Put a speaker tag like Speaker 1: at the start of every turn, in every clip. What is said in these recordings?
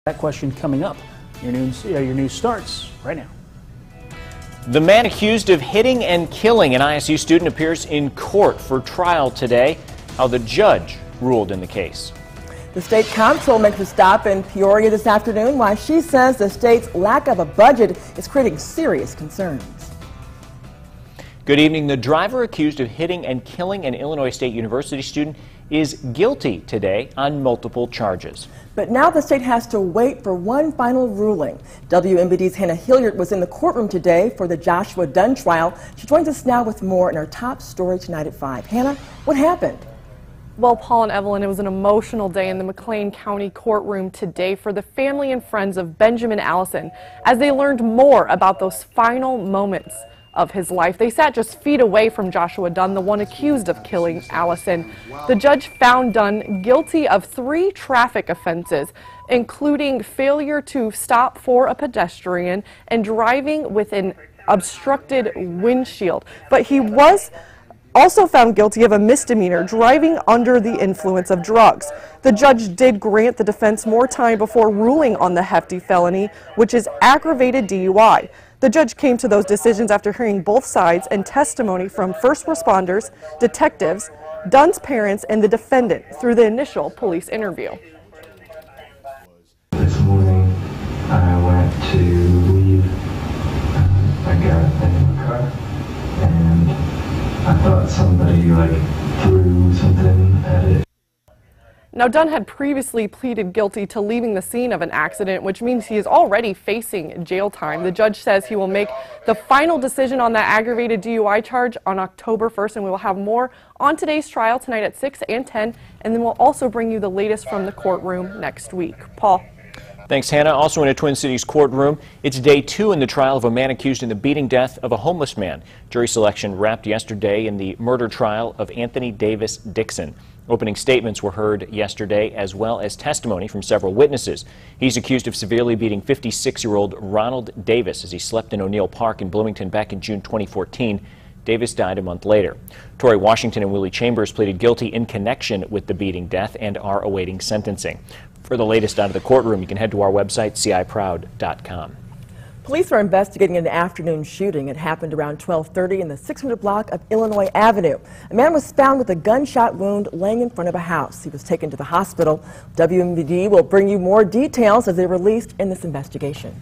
Speaker 1: That question coming up. Your news starts right now.
Speaker 2: The man accused of hitting and killing an ISU student appears in court for trial today. How the judge ruled in the case.
Speaker 3: The state council makes a stop in Peoria this afternoon, while she says the state's lack of a budget is creating serious concerns.
Speaker 2: Good evening. The driver accused of hitting and killing an Illinois State University student is guilty today on multiple charges.
Speaker 3: But now the state has to wait for one final ruling. WMBD's Hannah Hilliard was in the courtroom today for the Joshua Dunn trial. She joins us now with more in our top story tonight at 5. Hannah, what happened?
Speaker 4: Well, Paul and Evelyn, it was an emotional day in the McLean County courtroom today for the family and friends of Benjamin Allison as they learned more about those final moments of his life. They sat just feet away from Joshua Dunn, the one accused of killing Allison. The judge found Dunn guilty of 3 traffic offenses, including failure to stop for a pedestrian and driving with an obstructed windshield. But he was also found guilty of a misdemeanor, driving under the influence of drugs. The judge did grant the defense more time before ruling on the hefty felony, which is aggravated DUI. The judge came to those decisions after hearing both sides and testimony from first responders, detectives, Dunn's parents, and the defendant through the initial police interview.
Speaker 5: This morning I went to leave, I got in my car and I thought somebody threw something at it.
Speaker 4: Now, Dunn had previously pleaded guilty to leaving the scene of an accident, which means he is already facing jail time. The judge says he will make the final decision on that aggravated DUI charge on October 1st, and we will have more on today's trial tonight at 6 and 10, and then we'll also bring you the latest from the courtroom next week. Paul.
Speaker 2: Thanks, Hannah. Also in a Twin Cities courtroom, it's day 2 in the trial of a man accused in the beating death of a homeless man. Jury selection wrapped yesterday in the murder trial of Anthony Davis Dixon. Opening statements were heard yesterday, as well as testimony from several witnesses. He's accused of severely beating 56-year-old Ronald Davis as he slept in O'Neill Park in Bloomington back in June 2014. Davis died a month later. Torrey Washington and Willie Chambers pleaded guilty in connection with the beating death and are awaiting sentencing. For the latest out of the courtroom, you can head to our website, ciproud.com.
Speaker 3: Police are investigating an afternoon shooting. It happened around 12:30 in the 600 block of Illinois Avenue. A man was found with a gunshot wound laying in front of a house. He was taken to the hospital. WMBD will bring you more details as they're released in this investigation.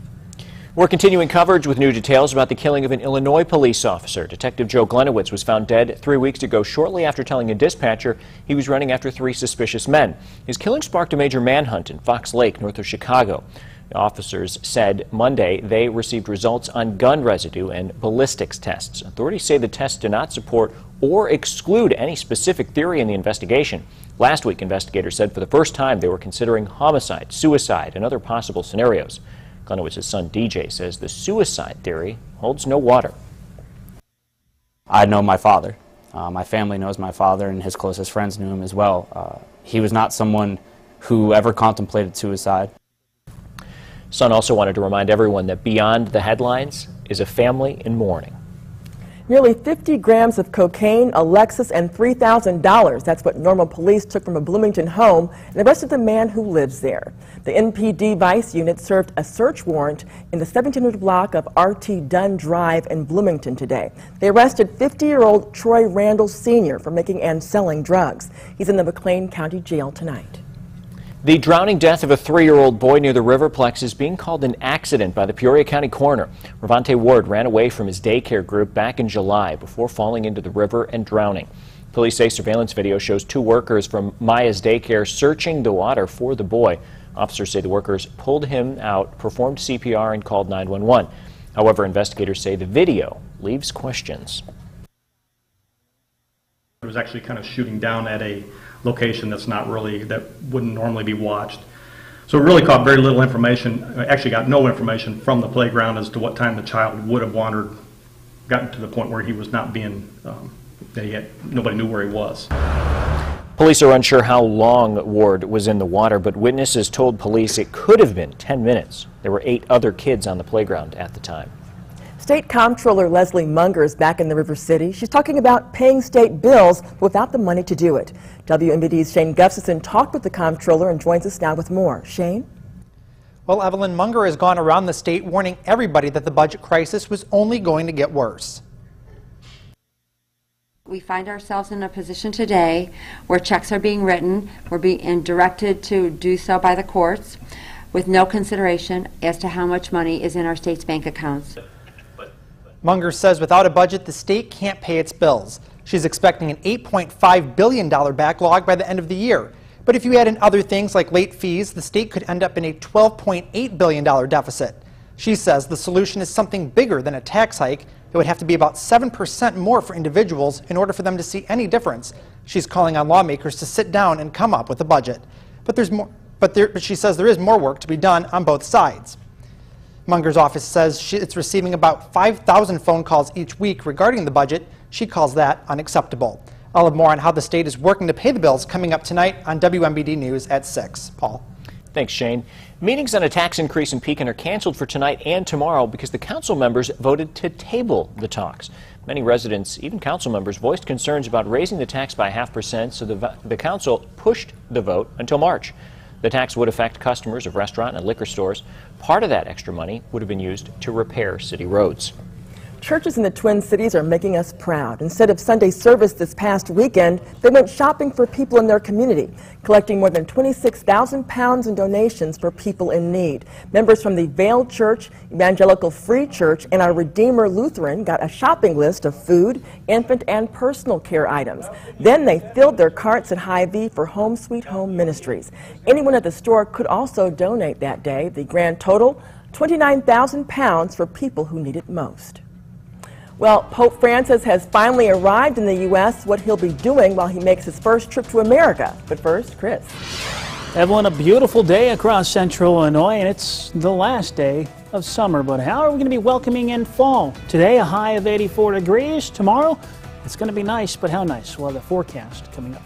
Speaker 2: We're continuing coverage with new details about the killing of an Illinois police officer. Detective Joe Glenowitz was found dead 3 weeks ago, shortly after telling a dispatcher he was running after 3 suspicious men. His killing sparked a major manhunt in Fox Lake, north of Chicago. The officers said Monday they received results on gun residue and ballistics tests. Authorities say the tests do not support or exclude any specific theory in the investigation. Last week, investigators said for the first time they were considering homicide, suicide, and other possible scenarios. Glenowitz' son DJ says the suicide theory holds no water.
Speaker 6: I know my father. My family knows my father, and his closest friends knew him as well. He was not someone who ever contemplated suicide.
Speaker 2: Son also wanted to remind everyone that beyond the headlines is a family in mourning.
Speaker 3: Nearly 50 grams of cocaine, a Lexus, and $3,000. That's what Normal Police took from a Bloomington home and arrested the man who lives there. The NPD Vice Unit served a search warrant in the 1700 block of R.T. Dunn Drive in Bloomington today. They arrested 50-year-old Troy Randall Sr. for making and selling drugs. He's in the McLean County Jail tonight.
Speaker 2: The drowning death of a 3-year-old boy near the Riverplex is being called an accident by the Peoria County coroner. Ravante Ward ran away from his daycare group back in July before falling into the river and drowning. Police say surveillance video shows 2 workers from Maya's daycare searching the water for the boy. Officers say the workers pulled him out, performed CPR, and called 911. However, investigators say the video leaves questions.
Speaker 7: It was actually kind of shooting down at a location that wouldn't normally be watched. So it really caught very little information. Actually got no information from the playground as to what time the child would have wandered, gotten to the point where he was not being, nobody knew where he was.
Speaker 2: Police are unsure how long Ward was in the water, but witnesses told police it could have been 10 minutes. There were 8 other kids on the playground at the time.
Speaker 3: State Comptroller Leslie Munger is back in the River City. She's talking about paying state bills without the money to do it. WMBD's Shane Gustafson talked with the Comptroller and joins us now with more. Shane?
Speaker 8: Well, Evelyn, Munger has gone around the state warning everybody that the budget crisis was only going to get worse.
Speaker 9: We find ourselves in a position today where checks are being written, we're being directed to do so by the courts, with no consideration as to how much money is in our state's bank accounts.
Speaker 8: Munger says without a budget, the state can't pay its bills. She's expecting an $8.5 billion backlog by the end of the year. But if you add in other things like late fees, the state could end up in a $12.8 billion deficit. She says the solution is something bigger than a tax hike. It would have to be about 7% more for individuals in order for them to see any difference. She's calling on lawmakers to sit down and come up with a budget. But she says there is more work to be done on both sides. Munger's office says it's receiving about 5,000 phone calls each week regarding the budget. She calls that unacceptable. I'll have more on how the state is working to pay the bills coming up tonight on WMBD News at 6. Paul.
Speaker 2: Thanks, Shane. Meetings on a tax increase in Pekin are canceled for tonight and tomorrow because the council members voted to table the talks. Many residents, even council members, voiced concerns about raising the tax by 0.5%, so the council pushed the vote until March. The tax would affect customers of restaurant and liquor stores. Part of that extra money would have been used to repair city roads.
Speaker 3: Churches in the Twin Cities are making us proud. Instead of Sunday service this past weekend, they went shopping for people in their community, collecting more than 26,000 pounds in donations for people in need. Members from the Vale Church, Evangelical Free Church, and our Redeemer Lutheran got a shopping list of food, infant, and personal care items. Then they filled their carts at Hy-Vee for Home Sweet Home Ministries. Anyone at the store could also donate that day. The grand total, 29,000 pounds for people who need it most. Well, Pope Francis has finally arrived in the U.S. What he'll be doing while he makes his first trip to America. But first, Chris.
Speaker 1: Evelyn, a beautiful day across central Illinois, and it's the last day of summer. But how are we going to be welcoming in fall? Today, a high of 84 degrees. Tomorrow, it's going to be nice, but how nice? Well, the forecast coming up.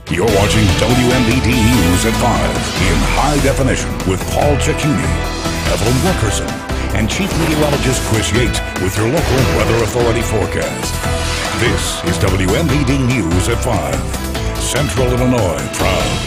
Speaker 10: You're watching WMBD News at 5 in high definition with Paul Ciacchini, Evelyn Wilkerson, and Chief Meteorologist Chris Yates with your local Weather Authority forecast. This is WMBD News at 5. Central Illinois proud.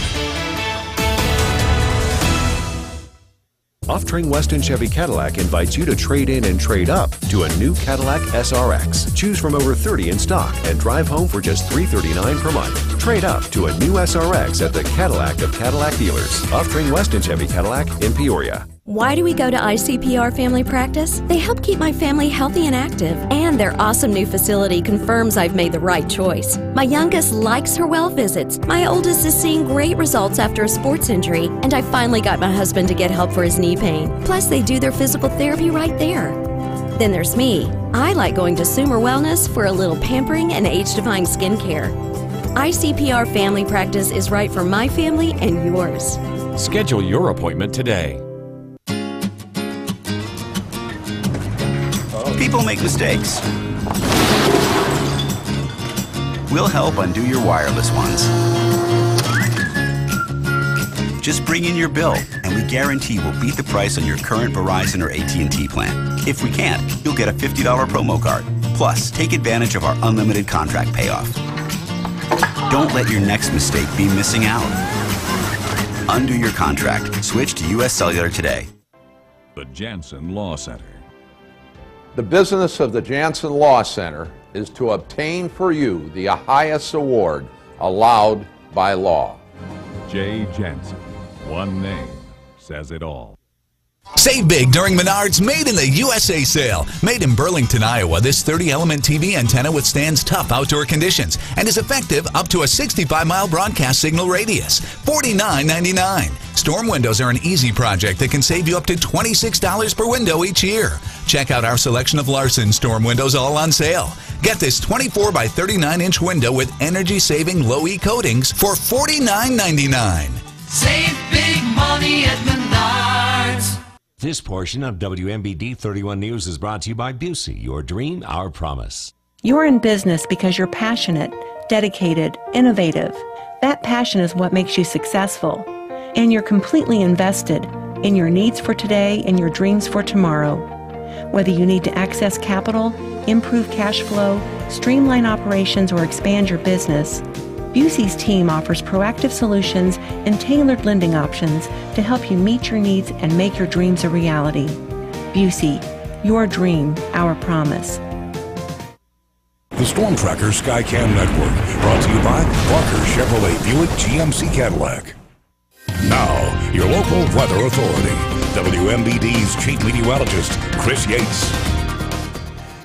Speaker 11: Off-Train Weston Chevy Cadillac invites you to trade in and trade up to a new Cadillac SRX. Choose from over 30 in stock and drive home for just $339 per month. Trade up to a new SRX at the Cadillac of Cadillac dealers. Off-Train Weston Chevy Cadillac in Peoria.
Speaker 12: Why do we go to ICPR Family Practice? They help keep my family healthy and active, and their awesome new facility confirms I've made the right choice. My youngest likes her well visits. My oldest is seeing great results after a sports injury, and I finally got my husband to get help for his knee pain. Plus, they do their physical therapy right there. Then there's me. I like going to Sumer Wellness for a little pampering and age-defying skincare. ICPR Family Practice is right for my family and yours.
Speaker 11: Schedule your appointment today.
Speaker 13: People make mistakes. We'll help undo your wireless ones. Just bring in your bill, and we guarantee we'll beat the price on your current Verizon or AT&T plan. If we can't, you'll get a $50 promo card. Plus, take advantage of our unlimited contract payoff. Don't let your next mistake be missing out. Undo your contract. Switch to U.S. Cellular today.
Speaker 10: The Jansen Law Center.
Speaker 14: The business of the Jansen Law Center is to obtain for you the highest award allowed by law.
Speaker 10: Jay Jansen. One name says it all.
Speaker 15: Save big during Menards Made in the USA sale. Made in Burlington, Iowa, this 30-element TV antenna withstands tough outdoor conditions and is effective up to a 65-mile broadcast signal radius. $49.99. Storm windows are an easy project that can save you up to $26 per window each year. Check out our selection of Larson storm windows all on sale. Get this 24 by 39-inch window with energy-saving low-E coatings for $49.99.
Speaker 16: Save big money at Menards.
Speaker 17: This portion of WMBD 31 News is brought to you by Busey, your dream, our promise.
Speaker 18: You're in business because you're passionate, dedicated, innovative. That passion is what makes you successful. And you're completely invested in your needs for today and your dreams for tomorrow. Whether you need to access capital, improve cash flow, streamline operations, or expand your business, Busey's team offers proactive solutions and tailored lending options to help you meet your needs and make your dreams a reality. Busey, your dream, our promise.
Speaker 10: The Storm Tracker Skycam Network, brought to you by Parker Chevrolet Buick GMC Cadillac. Now, your local weather authority, WMBD's chief meteorologist, Chris Yates.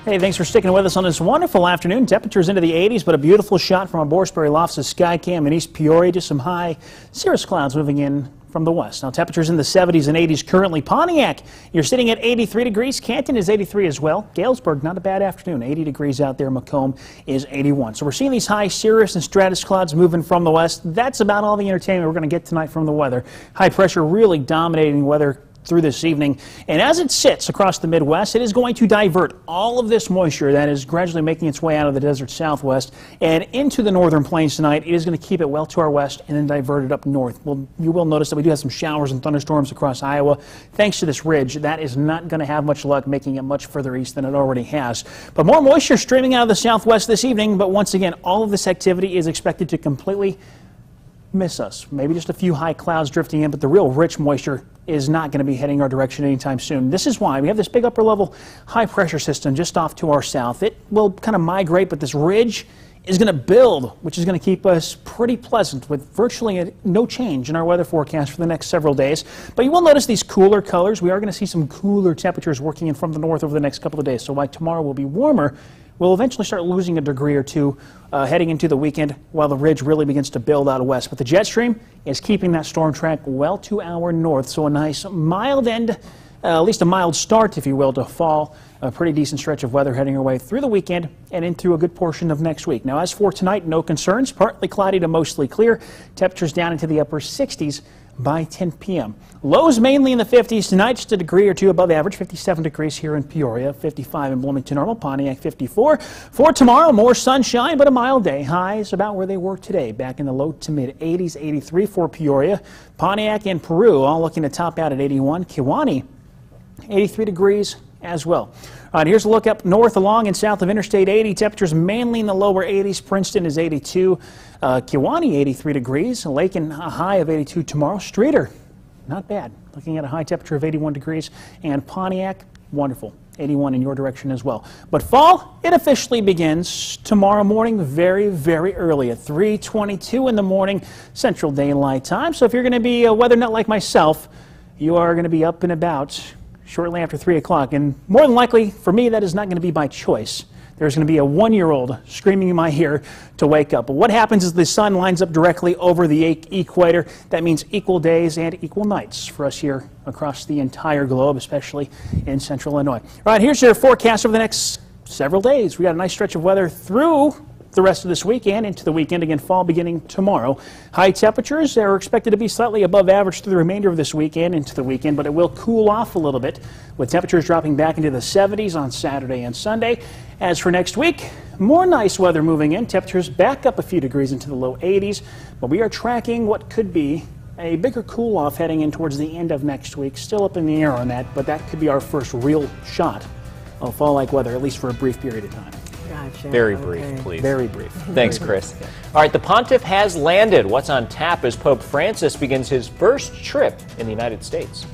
Speaker 1: Hey, thanks for sticking with us on this wonderful afternoon. Temperatures into the 80s, but a beautiful shot from our Borsbury Lofts Skycam in East Peoria. Just some high cirrus clouds moving in from the west. Now, temperatures in the 70s and 80s currently. Pontiac, you're sitting at 83 degrees. Canton is 83 as well. Galesburg, not a bad afternoon. 80 degrees out there. Macomb is 81. So we're seeing these high cirrus and stratus clouds moving from the west. That's about all the entertainment we're going to get tonight from the weather. High pressure really dominating weather through this evening, and as it sits across the Midwest, it is going to divert all of this moisture that is gradually making its way out of the desert southwest and into the northern plains tonight. It is going to keep it well to our west and then divert it up north. Well, you will notice that we do have some showers and thunderstorms across Iowa. Thanks to this ridge, that is not going to have much luck making it much further east than it already has. But more moisture streaming out of the southwest this evening, but once again, all of this activity is expected to completely miss us. Maybe just a few high clouds drifting in, but the real rich moisture is not going to be heading our direction anytime soon. This is why we have this big upper level high pressure system just off to our south. It will kind of migrate, but this ridge is going to build, which is going to keep us pretty pleasant with virtually no change in our weather forecast for the next several days. But you will notice these cooler colors. We are going to see some cooler temperatures working in from the north over the next couple of days. So while tomorrow will be warmer, we'll eventually start losing a degree or two heading into the weekend while the ridge really begins to build out west. But the jet stream is keeping that storm track well to our north, so a nice mild end, at least a mild start, if you will, to fall. A pretty decent stretch of weather heading our way through the weekend and into a good portion of next week. Now, as for tonight, no concerns. Partly cloudy to mostly clear. Temperatures down into the upper 60s by 10 p.m. Lows mainly in the 50s tonight, just a degree or two above average. 57 degrees here in Peoria, 55 in Bloomington Normal, Pontiac 54. For tomorrow, more sunshine, but a mild day. Highs about where they were today, back in the low to mid 80s, 83 for Peoria. Pontiac and Peru all looking to top out at 81. Kewanee, 83 degrees as well. All right, here's a look up north along and south of Interstate 80. Temperatures mainly in the lower 80s. Princeton is 82. Kewanee, 83 degrees. Lakin, a high of 82 tomorrow. Streator, not bad. Looking at a high temperature of 81 degrees. And Pontiac, wonderful. 81 in your direction as well. But fall, it officially begins tomorrow morning very, very early at 3:22 in the morning Central Daylight Time. So if you're going to be a weather nut like myself, you are going to be up and about shortly after 3 o'clock, and more than likely, for me, that is not going to be by choice. There's going to be a one-year-old screaming in my ear to wake up. But what happens is the sun lines up directly over the equator. That means equal days and equal nights for us here across the entire globe, especially in central Illinois. All right, here's your forecast over the next several days. We got a nice stretch of weather through the rest of this week and into the weekend. Again, fall beginning tomorrow. High temperatures are expected to be slightly above average through the remainder of this week and into the weekend, but it will cool off a little bit with temperatures dropping back into the 70s on Saturday and Sunday. As for next week, more nice weather moving in. Temperatures back up a few degrees into the low 80s, but we are tracking what could be a bigger cool off heading in towards the end of next week. Still up in the air on that, but that could be our first real shot of fall-like weather, at least for a brief period of time.
Speaker 3: Gotcha.
Speaker 2: Very brief, please.
Speaker 1: Very brief.
Speaker 2: Thanks, Chris. All right, the Pontiff has landed. What's on tap as Pope Francis begins his first trip in the United States?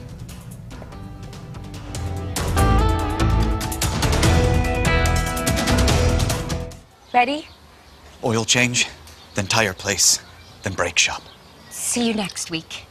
Speaker 19: Ready?
Speaker 20: Oil change, then tire place, then brake shop.
Speaker 19: See you next week.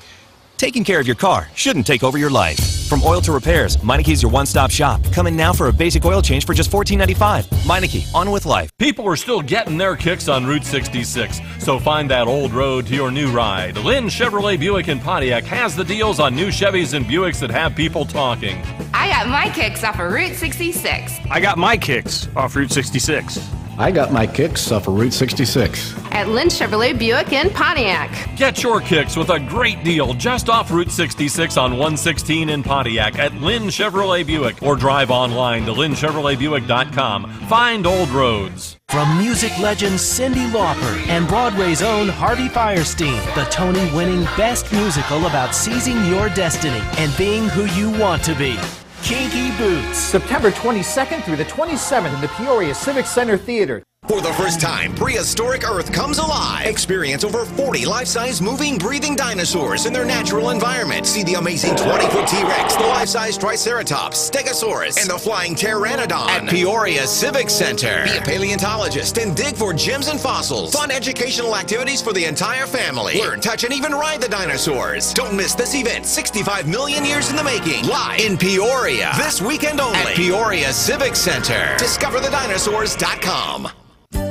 Speaker 21: Taking care of your car shouldn't take over your life. From oil to repairs, Meinike's your one-stop shop. Come in now for a basic oil change for just $14.95. Meineke, on with life.
Speaker 22: People are still getting their kicks on Route 66, so find that old road to your new ride. Lynn Chevrolet Buick in Pontiac has the deals on new Chevys and Buicks that have people talking.
Speaker 23: I got my kicks off of Route 66.
Speaker 24: I got my kicks off Route 66.
Speaker 25: I got my kicks off of Route 66.
Speaker 23: At Lynn Chevrolet Buick in Pontiac.
Speaker 22: Get your kicks with a great deal just off Route 66 on 116 in Pontiac at Lynn Chevrolet Buick, or drive online to lynnchevroletbuick.com. Find old roads.
Speaker 26: From music legend Cyndi Lauper and Broadway's own Harvey Fierstein, the Tony-winning best musical about seizing your destiny and being who you want to be. Kinky Boots.
Speaker 27: September 22nd through the 27th in the Peoria Civic Center Theater.
Speaker 4: For the first time, prehistoric Earth comes alive. Experience over 40 life-size moving, breathing dinosaurs in their natural environment. See the amazing 20-foot T-Rex, the life-size Triceratops, Stegosaurus, and the flying Pteranodon at Peoria Civic Center. Be a paleontologist and dig for gems and fossils. Fun educational activities for the entire family. Learn, touch, and even ride the dinosaurs. Don't miss this event, 65 million years in the making. Live in Peoria. This weekend only at Peoria Civic Center. DiscoverTheDinosaurs.com.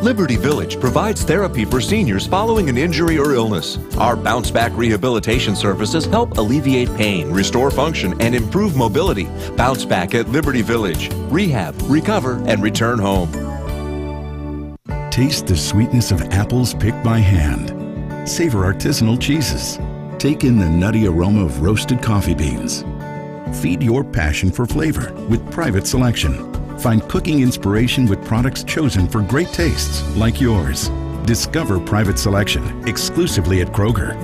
Speaker 5: Liberty Village provides therapy for seniors following an injury or illness. Our bounce back rehabilitation services help alleviate pain, restore function, and improve mobility. Bounce back at Liberty Village. Rehab, recover, and return home.
Speaker 6: Taste the sweetness of apples picked by hand. Savor artisanal cheeses. Take in the nutty aroma of roasted coffee beans. Feed your passion for flavor with Private Selection. Find cooking inspiration with products chosen for great tastes like yours. Discover Private Selection exclusively at Kroger.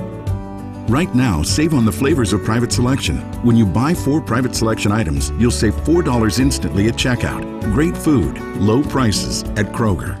Speaker 6: Right now, save on the flavors of Private Selection. When you buy 4 Private Selection items, you'll save $4 instantly at checkout. Great food, low prices at Kroger.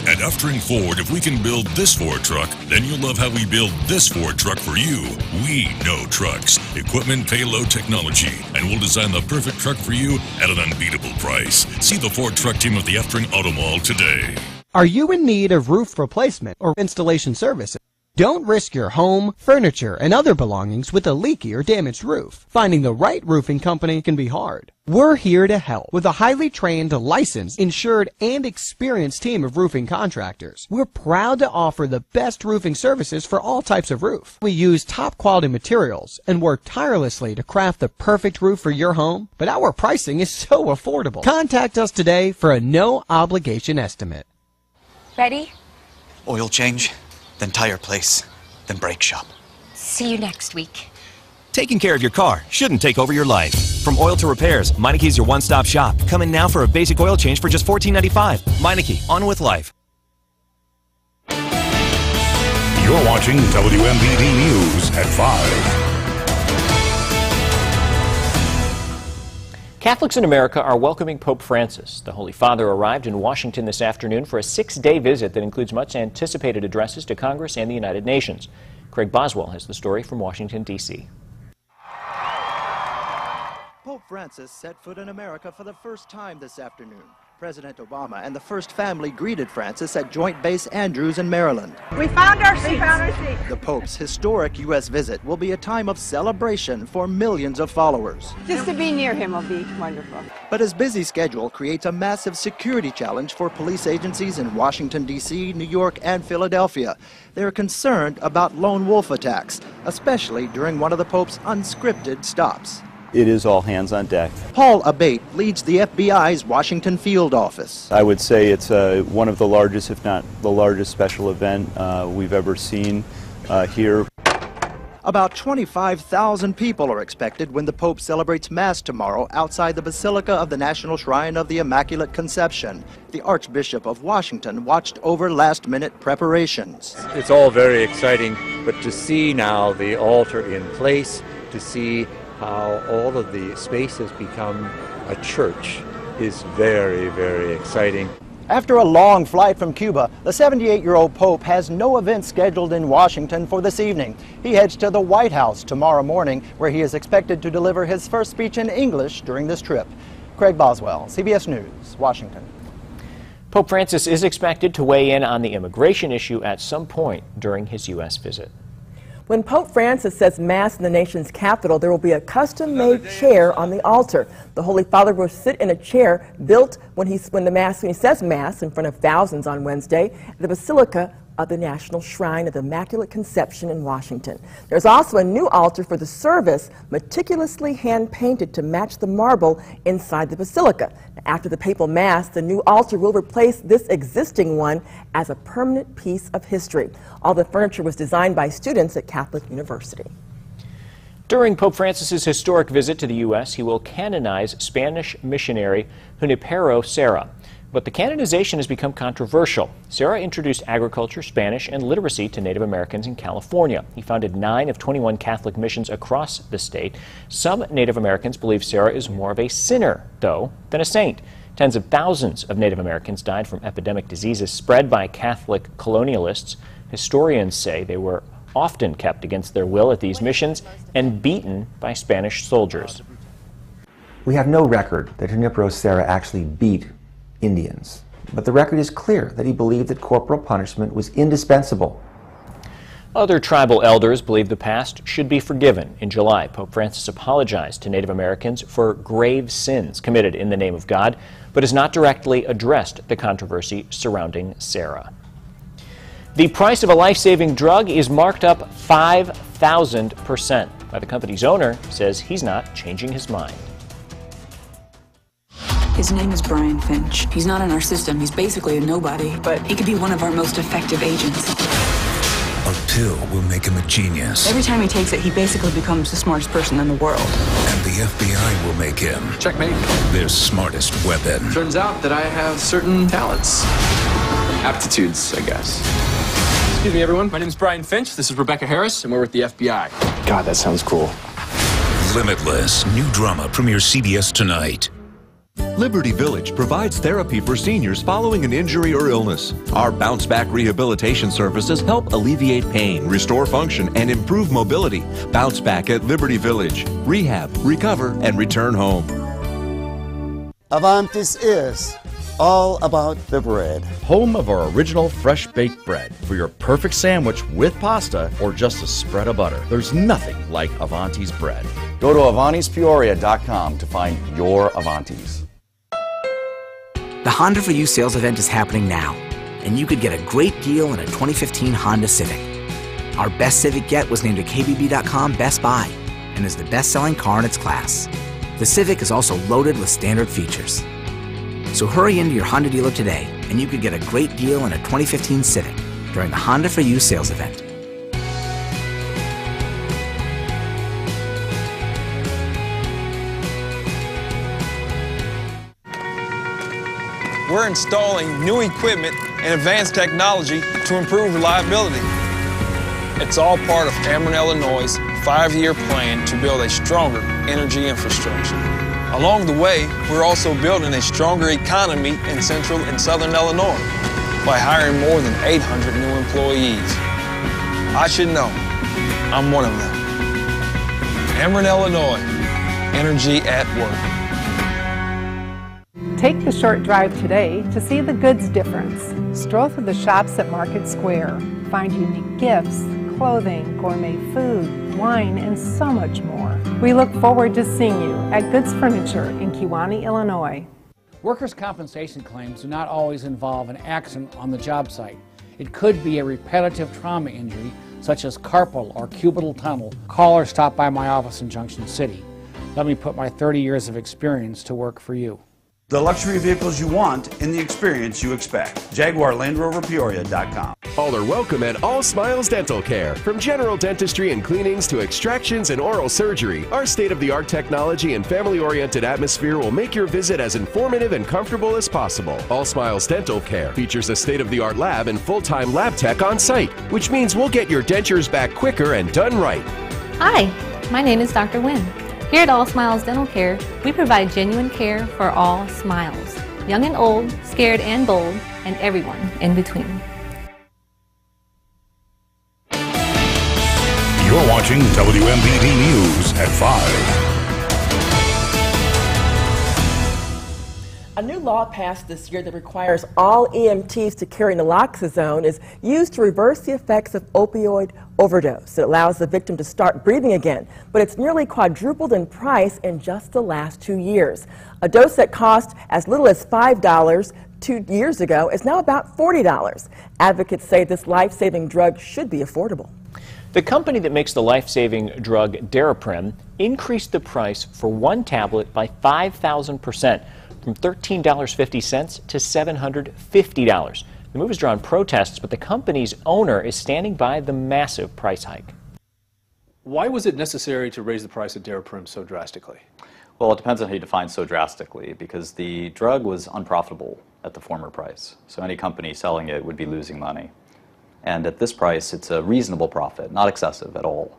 Speaker 10: At Uftring Ford, if we can build this Ford truck, then you'll love how we build this Ford truck for you. We know trucks, equipment, payload, technology, and we'll design the perfect truck for you at an unbeatable price. See the Ford truck team at the Uftring Auto Mall today.
Speaker 7: Are you in need of roof replacement or installation services? Don't risk your home, furniture, and other belongings with a leaky or damaged roof. Finding the right roofing company can be hard. We're here to help with a highly trained, licensed, insured, and experienced team of roofing contractors. We're proud to offer the best roofing services for all types of roof. We use top quality materials and work tirelessly to craft the perfect roof for your home, but our pricing is so affordable. Contact us today for a no obligation estimate.
Speaker 19: Ready?
Speaker 20: Oil change, then tire place, then brake shop.
Speaker 19: See you next week.
Speaker 21: Taking care of your car shouldn't take over your life. From oil to repairs, Meinike's your one-stop shop. Come in now for a basic oil change for just $14.95. Meineke, on with life.
Speaker 10: You're watching WMBD News at 5.
Speaker 2: Catholics in America are welcoming Pope Francis. The Holy Father arrived in Washington this afternoon for a 6-day visit that includes much anticipated addresses to Congress and the United Nations. Craig Boswell has the story from Washington, D.C.
Speaker 8: Pope Francis set foot in America for the first time this afternoon. President Obama and the First Family greeted Francis at Joint Base Andrews in Maryland.
Speaker 9: We found our seats.
Speaker 8: The Pope's historic U.S. visit will be a time of celebration for millions of followers.
Speaker 9: Just to be near him will be wonderful.
Speaker 8: But his busy schedule creates a massive security challenge for police agencies in Washington, D.C., New York, and Philadelphia. They're concerned about lone wolf attacks, especially during one of the Pope's unscripted stops.
Speaker 27: It is all hands on deck.
Speaker 8: Paul Abate leads the FBI's Washington field office.
Speaker 27: I would say it's one of the largest, if not the largest, special event we've ever seen here.
Speaker 8: About 25,000 people are expected when the Pope celebrates Mass tomorrow outside the Basilica of the National Shrine of the Immaculate Conception. The Archbishop of Washington watched over last-minute preparations.
Speaker 28: It's all very exciting, but to see now the altar in place, to see how all of the space has become a church is very, very exciting.
Speaker 8: After a long flight from Cuba, the 78-year-old Pope has no event scheduled in Washington for this evening. He heads to the White House tomorrow morning, where he is expected to deliver his first speech in English during this trip. Craig Boswell, CBS News, Washington.
Speaker 2: Pope Francis is expected to weigh in on the immigration issue at some point during his U.S. visit.
Speaker 3: When Pope Francis says Mass in the nation's capital, there will be a custom-made chair on the altar. The Holy Father will sit in a chair built when he says Mass in front of thousands on Wednesday at the Basilica of the National Shrine of the Immaculate Conception in Washington. There's also a new altar for the service, meticulously hand-painted to match the marble inside the basilica. After the papal Mass, the new altar will replace this existing one as a permanent piece of history. All the furniture was designed by students at Catholic University.
Speaker 2: During Pope Francis's historic visit to the U.S., he will canonize Spanish missionary Junipero Serra. But the canonization has become controversial. Serra introduced agriculture, Spanish, and literacy to Native Americans in California. He founded 9 of 21 Catholic missions across the state. Some Native Americans believe Serra is more of a sinner, though, than a saint. Tens of thousands of Native Americans died from epidemic diseases spread by Catholic colonialists. Historians say they were often kept against their will at these missions and beaten by Spanish soldiers.
Speaker 11: We have no record that Junipero Serra actually beat Indians, but the record is clear that he believed that corporal punishment was indispensable.
Speaker 2: Other tribal elders believe the past should be forgiven. In July, Pope Francis apologized to Native Americans for grave sins committed in the name of God, but has not directly addressed the controversy surrounding Serra. The price of a life-saving drug is marked up 5,000%. But the company's owner says he's not changing his mind.
Speaker 12: His name is Brian Finch. He's not in our system. He's basically a nobody, but he could be one of our most effective agents.
Speaker 10: A pill will make him a genius.
Speaker 12: Every time he takes it, he basically becomes the smartest person in the world.
Speaker 10: And the FBI will make him
Speaker 13: checkmate,
Speaker 10: their smartest weapon.
Speaker 13: Turns out that I have certain talents. Aptitudes, I guess. Excuse me, everyone. My name is Brian Finch. This is Rebecca Harris, and we're with the FBI. God, that sounds cool.
Speaker 10: Limitless. New drama premieres CBS tonight.
Speaker 5: Liberty Village provides therapy for seniors following an injury or illness. Our Bounce Back rehabilitation services help alleviate pain, restore function, and improve mobility. Bounce Back at Liberty Village. Rehab, recover, and return home.
Speaker 14: Avantis is all about the bread.
Speaker 15: Home of our original fresh baked bread. For your perfect sandwich with pasta or just a spread of butter. There's nothing like Avanti's bread.
Speaker 14: Go to AvantisPeoria.com to find your Avantis.
Speaker 16: The Honda for You sales event is happening now, and you could get a great deal on a 2015 Honda Civic. Our best Civic yet was named a KBB.com Best Buy and is the best-selling car in its class. The Civic is also loaded with standard features. So hurry into your Honda dealer today, and you could get a great deal on a 2015 Civic during the Honda for You sales event.
Speaker 17: We're installing new equipment and advanced technology to improve reliability. It's all part of Ameren, Illinois' 5-year plan to build a stronger energy infrastructure. Along the way, we're also building a stronger economy in central and southern Illinois by hiring more than 800 new employees. I should know. I'm one of them. Ameren, Illinois, energy at work.
Speaker 18: Take the short drive today to see the goods difference. Stroll through the shops at Market Square. Find unique gifts, clothing, gourmet food, wine, and so much more. We look forward to seeing you at Goods Furniture in Kewanee, Illinois.
Speaker 29: Workers' compensation claims do not always involve an accident on the job site. It could be a repetitive trauma injury, such as carpal or cubital tunnel. Call or stop by my office in Junction City. Let me put my 30 years of experience to work for you.
Speaker 30: The luxury vehicles you want and the experience you expect. JaguarLandRoverPeoria.com.
Speaker 31: All are welcome at All Smiles Dental Care. From general dentistry and cleanings to extractions and oral surgery, our state-of-the-art technology and family-oriented atmosphere will make your visit as informative and comfortable as possible. All Smiles Dental Care features a state-of-the-art lab and full-time lab tech on site, which means we'll get your dentures back quicker and done right.
Speaker 32: Hi, my name is Dr. Wynn. Here at All Smiles Dental Care, we provide genuine care for all smiles, young and old, scared and bold, and everyone in between.
Speaker 10: You're watching WMBD News at 5.
Speaker 3: A new law passed this year that requires all EMTs to carry naloxone is used to reverse the effects of opioid overdose. It allows the victim to start breathing again, but it's nearly quadrupled in price in just the last 2 years. A dose that cost as little as $5 2 years ago is now about $40. Advocates say this life-saving drug should be affordable.
Speaker 2: The company that makes the life-saving drug Daraprim increased the price for one tablet by 5,000%. From $13.50 to $750. The move has drawn protests, but the company's owner is standing by the massive price hike.
Speaker 33: Why was it necessary to raise the price of Daraprim so drastically?
Speaker 34: Well, it depends on how you define so drastically, because the drug was unprofitable at the former price. So any company selling it would be losing money. And at this price, it's a reasonable profit, not excessive at all.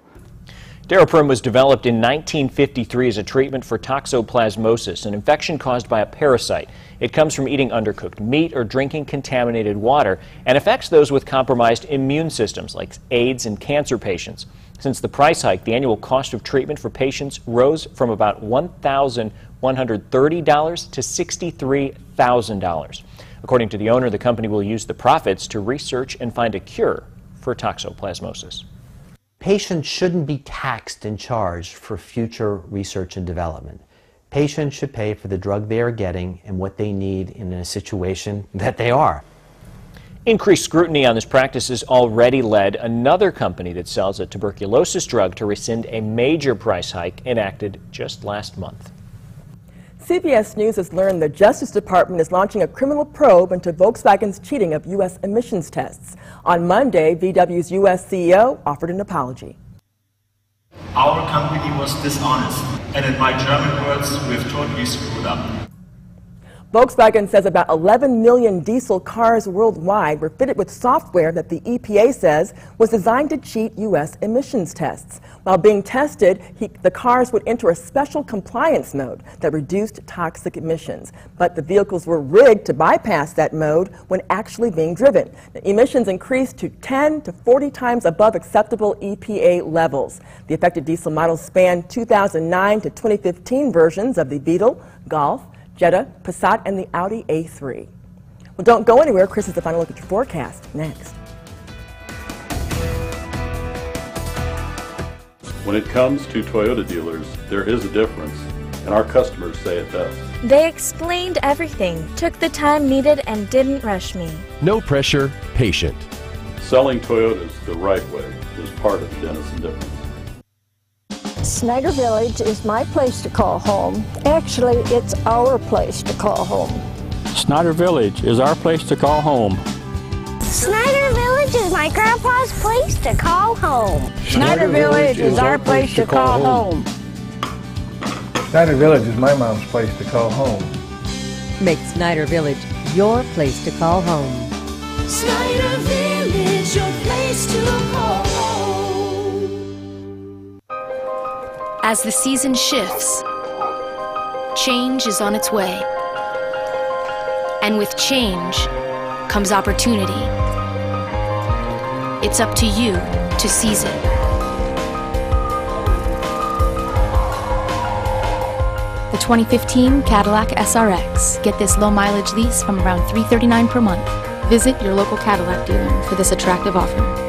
Speaker 2: Daraprim was developed in 1953 as a treatment for toxoplasmosis, an infection caused by a parasite. It comes from eating undercooked meat or drinking contaminated water and affects those with compromised immune systems like AIDS and cancer patients. Since the price hike, the annual cost of treatment for patients rose from about $1,130 to $63,000. According to the owner, the company will use the profits to research and find a cure for toxoplasmosis.
Speaker 1: Patients shouldn't be taxed and charged for future research and development. Patients should pay for the drug they are getting and what they need in a situation that they are.
Speaker 2: Increased scrutiny on this practice has already led another company that sells a tuberculosis drug to rescind a major price hike enacted just last month.
Speaker 3: CBS News has learned the Justice Department is launching a criminal probe into Volkswagen's cheating of U.S. emissions tests. On Monday, VW's U.S. CEO offered an apology.
Speaker 4: Our company was dishonest, and in my German words, we have totally screwed up.
Speaker 3: Volkswagen says about 11 million diesel cars worldwide were fitted with software that the EPA says was designed to cheat U.S. emissions tests. While being tested, the cars would enter a special compliance mode that reduced toxic emissions. But the vehicles were rigged to bypass that mode when actually being driven. The emissions increased to 10 to 40 times above acceptable EPA levels. The affected diesel models span 2009 to 2015 versions of the Beetle, Golf, Jetta, Passat, and the Audi A3. Well, don't go anywhere. Chris has a final look at your forecast next.
Speaker 6: When it comes to Toyota dealers, there is a difference, and our customers say it best.
Speaker 7: They explained everything, took the time needed, and didn't rush me.
Speaker 31: No pressure, patient.
Speaker 6: Selling Toyotas the right way is part of the Denison difference.
Speaker 9: Snyder Village is my place to call home. Actually, it's our place to call home.
Speaker 19: Snyder Village is our place to call home.
Speaker 7: Snyder Village is my grandpa's place to call home.
Speaker 9: Snyder Village is our place to call home.
Speaker 20: Snyder Village is my mom's place to call home.
Speaker 21: Make Snyder Village your place to call home.
Speaker 7: Snyder Village, your place to call home.
Speaker 22: As the season shifts, change is on its way. And with change comes opportunity. It's up to you to seize it. The 2015 Cadillac SRX. Get this low mileage lease from around $339 per month. Visit your local Cadillac dealer for this attractive offer.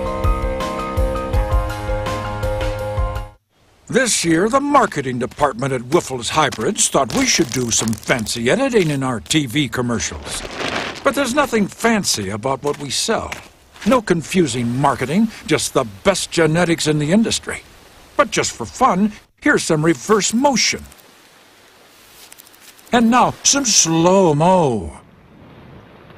Speaker 23: This year, the marketing department at Wyffels Hybrids thought we should do some fancy editing in our TV commercials. But there's nothing fancy about what we sell. No confusing marketing, just the best genetics in the industry. But just for fun, here's some reverse motion. And now, some slow-mo.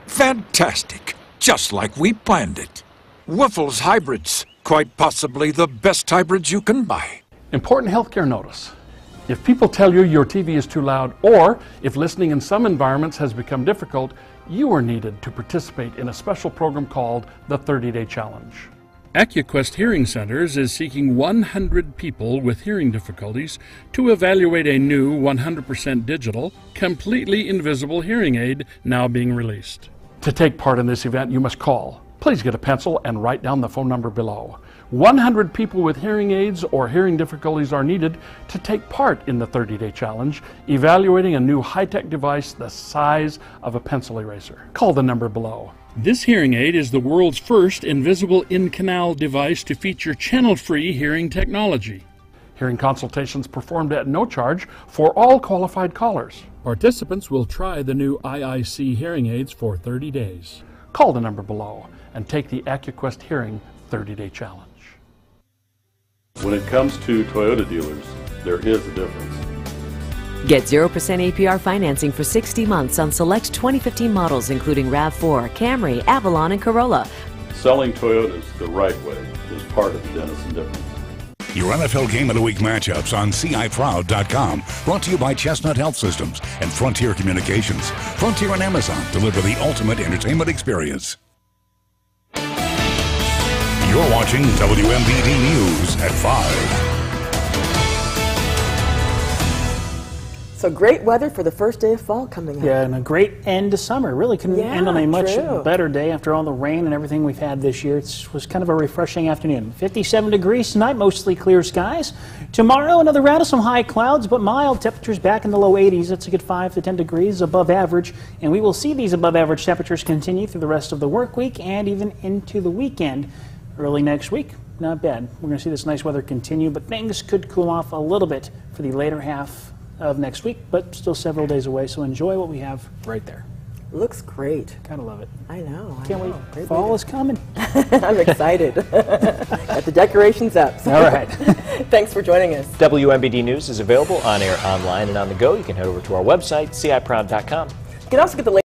Speaker 23: Fantastic, just like we planned it. Wyffels Hybrids, quite possibly the best hybrids you can buy.
Speaker 24: Important healthcare notice. If people tell you your TV is too loud, or if listening in some environments has become difficult, you are needed to participate in a special program called the 30-Day Challenge. AccuQuest Hearing Centers is seeking 100 people with hearing difficulties to evaluate a new 100% digital, completely invisible hearing aid now being released. To take part in this event, you must call. Please get a pencil and write down the phone number below. 100 people with hearing aids or hearing difficulties are needed to take part in the 30-Day Challenge, evaluating a new high-tech device the size of a pencil eraser. Call the number below. This hearing aid is the world's first invisible in-canal device to feature channel-free hearing technology. Hearing consultations performed at no charge for all qualified callers. Participants will try the new IIC hearing aids for 30 days. Call the number below and take the AccuQuest Hearing 30-Day Challenge.
Speaker 6: When it comes to Toyota dealers, there is a difference.
Speaker 25: Get 0% APR financing for 60 months on select 2015 models including RAV4, Camry, Avalon, and Corolla.
Speaker 6: Selling Toyotas the right way is part of the Denison difference.
Speaker 10: Your NFL Game of the Week matchups on CIProud.com. Brought to you by Chestnut Health Systems and Frontier Communications. Frontier and Amazon deliver the ultimate entertainment experience. You're watching WMVD News at 5.
Speaker 3: So great weather for the first day of fall coming up.
Speaker 5: Yeah, and a great end to summer. Really couldn't end on a much
Speaker 3: true.
Speaker 5: better day after all the rain and everything we've had this year. It was kind of a refreshing afternoon. 57 degrees tonight, mostly clear skies. Tomorrow, another round of some high clouds, but mild. Temperatures back in the low 80s. That's a good 5 to 10 degrees above average. And we will see these above average temperatures continue through the rest of the work week and even into the weekend. Early next week, not bad. We're going to see this nice weather continue, but things could cool off a little bit for the later half of next week, but still several days away, so enjoy what we have right there.
Speaker 3: Looks great.
Speaker 5: Gotta love it.
Speaker 3: I know.
Speaker 5: Can't wait.
Speaker 3: Great
Speaker 5: Fall
Speaker 3: weather.
Speaker 5: is coming.
Speaker 3: I'm excited. Got the decorations up.
Speaker 5: All right.
Speaker 3: Thanks for joining us.
Speaker 2: WMBD News is available on air, online, and on the go. You can head over to our website, ciproud.com.
Speaker 3: You can also get the latest